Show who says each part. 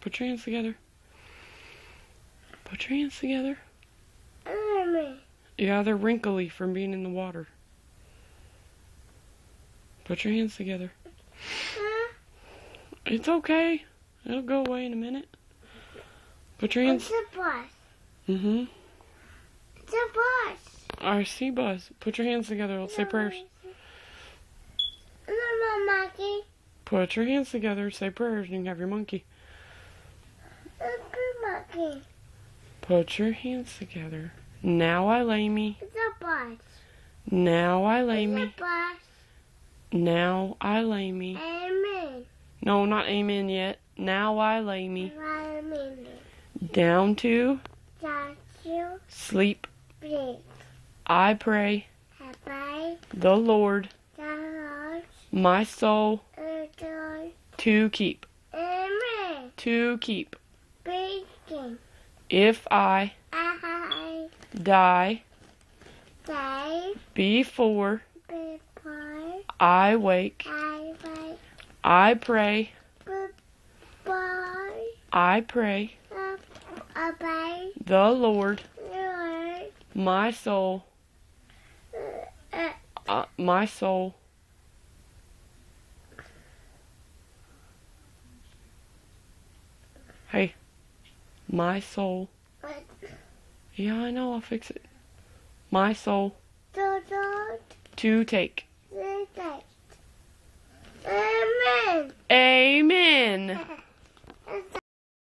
Speaker 1: Put your hands together. Put your hands together. Yeah, they're wrinkly from being in the water. Put your hands together. It's okay. It'll go away in a minute. Put your hands.
Speaker 2: It's a bus. It's a bus.
Speaker 1: I see bus. Put your hands together. Let's say prayers.
Speaker 2: No, monkey.
Speaker 1: Put your hands together. Say prayers. You can have your monkey.
Speaker 2: Monkey.
Speaker 1: Put your hands together. Now I lay me.
Speaker 2: It's a bus.
Speaker 1: Now I lay me.
Speaker 2: It's a bus.
Speaker 1: Now I lay me.
Speaker 2: Amen.
Speaker 1: No, not amen yet. Now I lay me.
Speaker 2: Amen.
Speaker 1: Down to
Speaker 2: That you
Speaker 1: sleep.
Speaker 2: please.
Speaker 1: I pray
Speaker 2: Bye.
Speaker 1: the Lord
Speaker 2: The Lord.
Speaker 1: my soul
Speaker 2: Lord.
Speaker 1: to keep.
Speaker 2: Amen.
Speaker 1: To keep.
Speaker 2: Speaking.
Speaker 1: If I
Speaker 2: I
Speaker 1: die
Speaker 2: say
Speaker 1: before
Speaker 2: before
Speaker 1: I wake,
Speaker 2: I wake.
Speaker 1: I pray,
Speaker 2: Bye.
Speaker 1: I pray
Speaker 2: Bye.
Speaker 1: the Lord
Speaker 2: Lord.
Speaker 1: my soul, my soul. Hey, my soul. Yeah, I know, I'll fix it. My soul
Speaker 2: The Lord.
Speaker 1: to take.
Speaker 2: Amen.
Speaker 1: Amen.